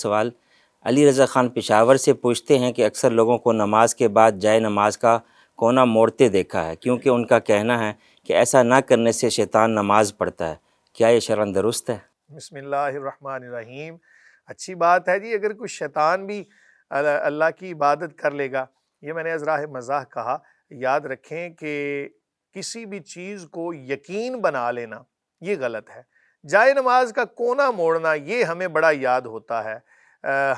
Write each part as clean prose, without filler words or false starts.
سوال علی رضا خان پشاور سے پوچھتے ہیں کہ اکثر لوگوں کو نماز کے بعد جائے نماز کا کونا موڑتے دیکھا ہے، کیونکہ ان کا کہنا ہے کہ ایسا نہ کرنے سے شیطان نماز پڑھتا ہے، کیا یہ شرعاً درست ہے؟ بسم اللہ الرحمن الرحیم۔ اچھی بات ہے جی، اگر کوئی شیطان بھی اللہ کی عبادت کر لے گا، یہ میں نے از راہ مزاح کہا۔ یاد رکھیں کہ کسی بھی چیز کو یقین بنا لینا یہ غلط ہے۔ جائے نماز کا کونا موڑنا یہ ہمیں بڑا یاد ہوتا ہے،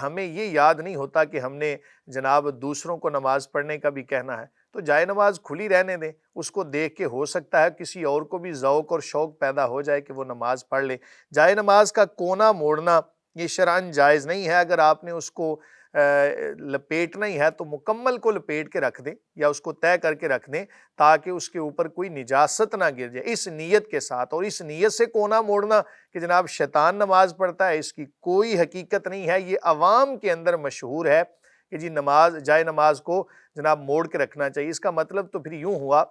ہمیں یہ یاد نہیں ہوتا کہ ہم نے جناب دوسروں کو نماز پڑھنے کا بھی کہنا ہے۔ تو جائے نماز کھلی رہنے دیں، اس کو دیکھ کے ہو سکتا ہے کسی اور کو بھی ذوق اور شوق پیدا ہو جائے کہ وہ نماز پڑھ لے۔ جائے نماز کا کونا موڑنا یہ شرعاً جائز نہیں ہے۔ اگر آپ نے اس کو لپیٹنا ہی ہے تو مکمل کو لپیٹ کے رکھ دیں یا اس کو طے کر کے رکھ دیں تاکہ اس کے اوپر کوئی نجاست نہ گر جائے، اس نیت کے ساتھ۔ اور اس نیت سے کونا موڑنا کہ جناب شیطان نماز پڑھتا ہے، اس کی کوئی حقیقت نہیں ہے۔ یہ عوام کے اندر مشہور ہے کہ جی جائے نماز کو جناب موڑ کے رکھنا چاہیے۔ اس کا مطلب تو پھر یوں ہوا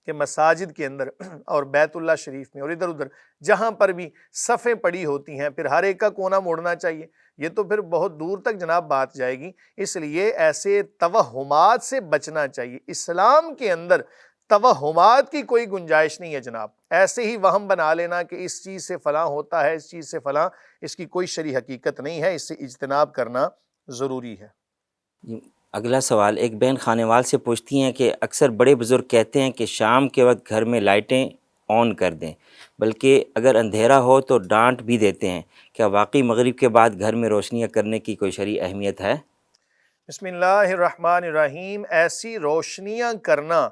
کہ مساجد کے اندر اور بیت اللہ شریف میں اور ادھر ادھر جہاں پر بھی صفیں پڑی ہوتی ہیں پھر ہر ایک کا کونا موڑنا چاہیے، یہ تو پھر بہت دور تک جناب بات جائے گی۔ اس لیے ایسے توہمات سے بچنا چاہیے۔ اسلام کے اندر توہمات کی کوئی گنجائش نہیں ہے جناب۔ ایسے ہی وہم بنا لینا کہ اس چیز سے فلاں ہوتا ہے، اس چیز سے فلاں، اس کی کوئی شرعی حقیقت نہیں ہے، اس سے اجتناب کرنا ضروری ہے۔ اگلا سوال ایک بہن خانیوال سے پوچھتی ہیں کہ اکثر بڑے بزرگ کہتے ہیں کہ شام کے وقت گھر میں لائٹیں آن کر دیں، بلکہ اگر اندھیرا ہو تو ڈانٹ بھی دیتے ہیں، کیا واقعی مغرب کے بعد گھر میں روشنیاں کرنے کی کوئی شرعی اہمیت ہے؟ بسم اللہ الرحمن الرحیم۔ ایسی روشنیاں کرنا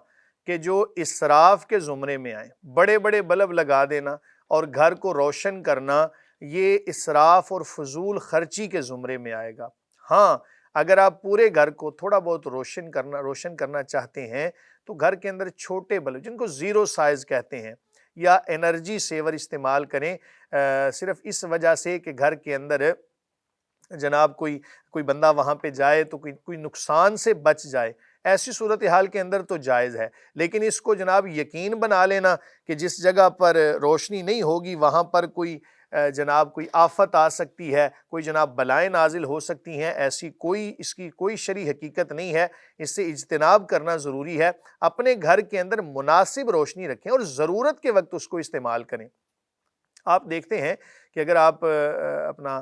کہ جو اسراف کے زمرے میں آئیں، بڑے بڑے بلب لگا دینا اور گھر کو روشن کرنا، یہ اسراف اور فضول خرچی کے زمرے میں آئے گا۔ ہاں، اگر آپ پورے گھر کو تھوڑا بہت روشن کرنا چاہتے ہیں تو گھر کے اندر چھوٹے بلب جن کو زیرو سائز کہتے ہیں یا انرجی سیور استعمال کریں، صرف اس وجہ سے کہ گھر کے اندر جناب کوئی بندہ وہاں پہ جائے تو کوئی نقصان سے بچ جائے، ایسی صورتحال کے اندر تو جائز ہے۔ لیکن اس کو جناب یقین بنا لینا کہ جس جگہ پر روشنی نہیں ہوگی وہاں پر کوئی آفت آ سکتی ہے، کوئی جناب بلائیں نازل ہو سکتی ہیں، اس کی کوئی شرعی حقیقت نہیں ہے۔ اس سے اجتناب کرنا ضروری ہے۔ اپنے گھر کے اندر مناسب روشنی رکھیں اور ضرورت کے وقت اس کو استعمال کریں۔ آپ دیکھتے ہیں کہ اگر آپ اپنا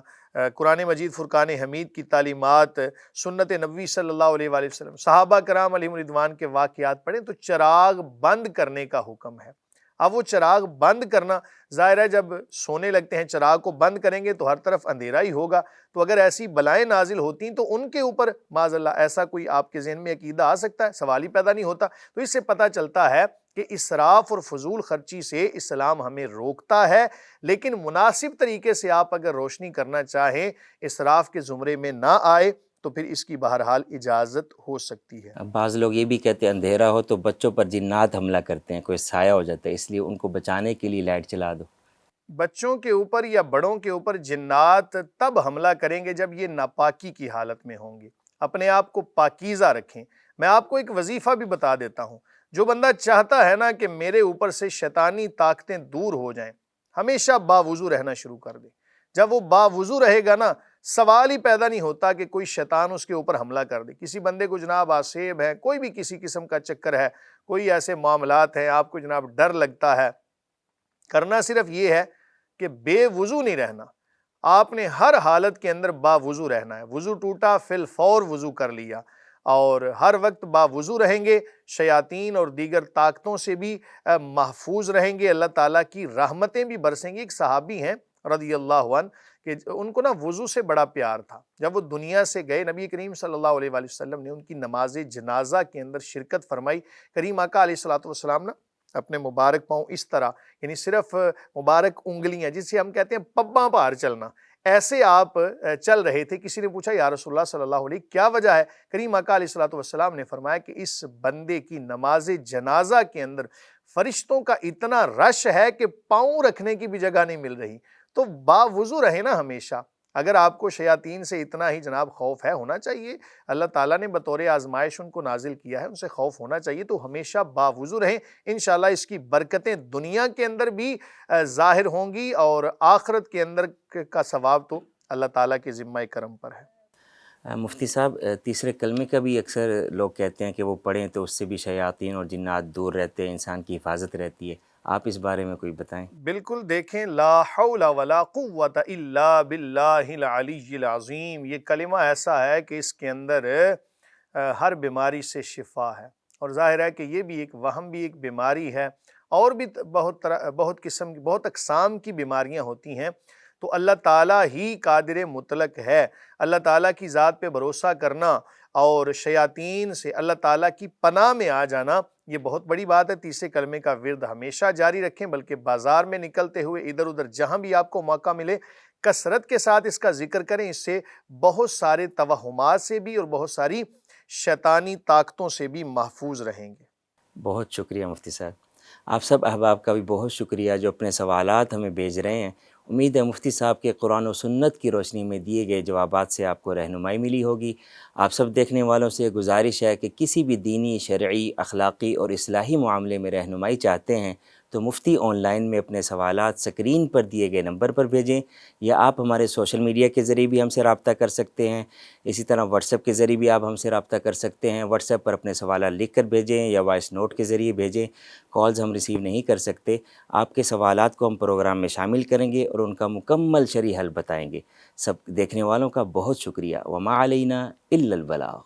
قرآن مجید فرقان حمید کی تعلیمات، سنت نبوی صلی اللہ علیہ وآلہ وسلم، صحابہ کرام علیہم رضوان کے واقعات پڑھیں تو چراغ بند کرنے کا حکم ہے۔ اب وہ چراغ بند کرنا ظاہر ہے جب سونے لگتے ہیں چراغ کو بند کریں گے تو ہر طرف اندھیرا ہی ہوگا، تو اگر ایسی بلائیں نازل ہوتی ہیں تو ان کے اوپر معاذ اللہ ایسا کوئی آپ کے ذہن میں عقیدہ آ سکتا ہے، سوال ہی پیدا نہیں ہوتا۔ تو اس سے پتہ چلتا ہے کہ اسراف اور فضول خرچی سے اسلام ہمیں روکتا ہے، لیکن مناسب طریقے سے آپ اگر روشنی کرنا چاہیں، اسراف کے زمرے میں نہ آئے تو پھر اس کی بہرحال اجازت ہو سکتی ہے۔ اب بعض لوگ یہ بھی کہتے ہیں اندھیرا ہو تو بچوں پر جنات حملہ کرتے ہیں، کوئی سایہ ہو جاتا ہے، اس لیے ان کو بچانے کے لیے لائٹ چلا دو۔ بچوں کے اوپر یا بڑوں کے اوپر جنات تب حملہ کریں گے جب یہ ناپاکی کی حالت میں ہوں گے۔ اپنے آپ کو پاکیزہ رکھیں۔ میں آپ کو ایک وظیفہ بھی بتا دیتا ہوں، جو بندہ چاہتا ہے نا کہ میرے اوپر سے شیطانی طاقتیں دور ہو جائیں، ہمیشہ باوضو رہنا شروع کر دے۔ جب وہ باوضو رہے گا نا، سوال ہی پیدا نہیں ہوتا کہ کوئی شیطان اس کے اوپر حملہ کر دے۔ کسی بندے کو جناب آسیب ہے، کوئی بھی کسی قسم کا چکر ہے، کوئی ایسے معاملات ہیں، آپ کو جناب ڈر لگتا ہے، کرنا صرف یہ ہے کہ بے وضو نہیں رہنا، آپ نے ہر حالت کے اندر باوضو رہنا ہے۔ وضو ٹوٹا فی الفور وضو کر لیا، اور ہر وقت باوضو رہیں گے، شیاطین اور دیگر طاقتوں سے بھی محفوظ رہیں گے، اللہ تعالیٰ کی رحمتیں بھی برسیں گی۔ ایک صحابی ہیں رضی اللہ عنہ کہ ان کو نا وضو سے بڑا پیار تھا۔ جب وہ دنیا سے گئے، نبی کریم صلی اللہ علیہ وآلہ وسلم نے ان کی نماز جنازہ کے اندر شرکت فرمائی۔ کریم آقا علیہ الصلوۃ والسلام نا اپنے مبارک پاؤں اس طرح، یعنی صرف مبارک انگلیاں جسے ہم کہتے ہیں پباں پار چلنا، ایسے آپ چل رہے تھے۔ کسی نے پوچھا یا رسول اللہ صلی اللہ علیہ کیا وجہ ہے؟ کریم آقا علیہ الصلوۃ والسلام نے فرمایا کہ اس بندے کی نماز جنازہ کے اندر فرشتوں کا اتنا رش ہے کہ پاؤں رکھنے کی بھی جگہ نہیں مل رہی۔ تو باوضو رہے نا ہمیشہ۔ اگر آپ کو شیاطین سے اتنا ہی جناب خوف ہے، ہونا چاہیے، اللہ تعالیٰ نے بطور آزمائش ان کو نازل کیا ہے، ان سے خوف ہونا چاہیے، تو ہمیشہ باوضو رہیں۔ انشاءاللہ اس کی برکتیں دنیا کے اندر بھی ظاہر ہوں گی اور آخرت کے اندر کا ثواب تو اللہ تعالیٰ کے ذمہ کرم پر ہے۔ مفتی صاحب تیسرے کلمے کا بھی اکثر لوگ کہتے ہیں کہ وہ پڑھیں تو اس سے بھی شیاطین اور جنات دور رہتے ہیں، انسان کی حفاظت رہتی ہے، آپ اس بارے میں کوئی بتائیں؟ بالکل، دیکھیں لا حول ولا قوت الا باللہ العلی العظیم، یہ کلمہ ایسا ہے کہ اس کے اندر ہر بیماری سے شفا ہے، اور ظاہر ہے کہ یہ بھی ایک وہم بھی ایک بیماری ہے، اور بھی بہت اقسام کی بیماریاں ہوتی ہیں، تو اللہ تعالیٰ ہی قادر مطلق ہے۔ اللہ تعالیٰ کی ذات پہ بھروسہ کرنا اور شیاطین سے اللہ تعالیٰ کی پناہ میں آ جانا، یہ بہت بڑی بات ہے۔ تیسرے کلمے کا ورد ہمیشہ جاری رکھیں، بلکہ بازار میں نکلتے ہوئے ادھر ادھر جہاں بھی آپ کو موقع ملے کثرت کے ساتھ اس کا ذکر کریں، اس سے بہت سارے توہمات سے بھی اور بہت ساری شیطانی طاقتوں سے بھی محفوظ رہیں گے۔ بہت شکریہ مفتی صاحب، آپ سب احباب کا بھی بہت شکریہ جو اپنے سوالات ہمیں بھیج رہے ہیں۔ امید ہے مفتی صاحب کے قرآن و سنت کی روشنی میں دیے گئے جوابات سے آپ کو رہنمائی ملی ہوگی۔ آپ سب دیکھنے والوں سے گزارش ہے کہ کسی بھی دینی، شرعی، اخلاقی اور اصلاحی معاملے میں رہنمائی چاہتے ہیں تو مفتی آن لائن میں اپنے سوالات سکرین پر دیے گئے نمبر پر بھیجیں، یا آپ ہمارے سوشل میڈیا کے ذریعے بھی ہم سے رابطہ کر سکتے ہیں۔ اسی طرح واٹس ایپ کے ذریعے بھی آپ ہم سے رابطہ کر سکتے ہیں، واٹس ایپ پر اپنے سوالات لکھ کر بھیجیں یا وائس نوٹ کے ذریعے بھیجیں۔ کالز ہم ریسیو نہیں کر سکتے، آپ کے سوالات کو ہم پروگرام میں شامل کریں گے اور ان کا مکمل شرعی حل بتائیں گے۔ سب دیکھنے والوں کا بہت شکریہ۔ وما علینا الا البلاغ۔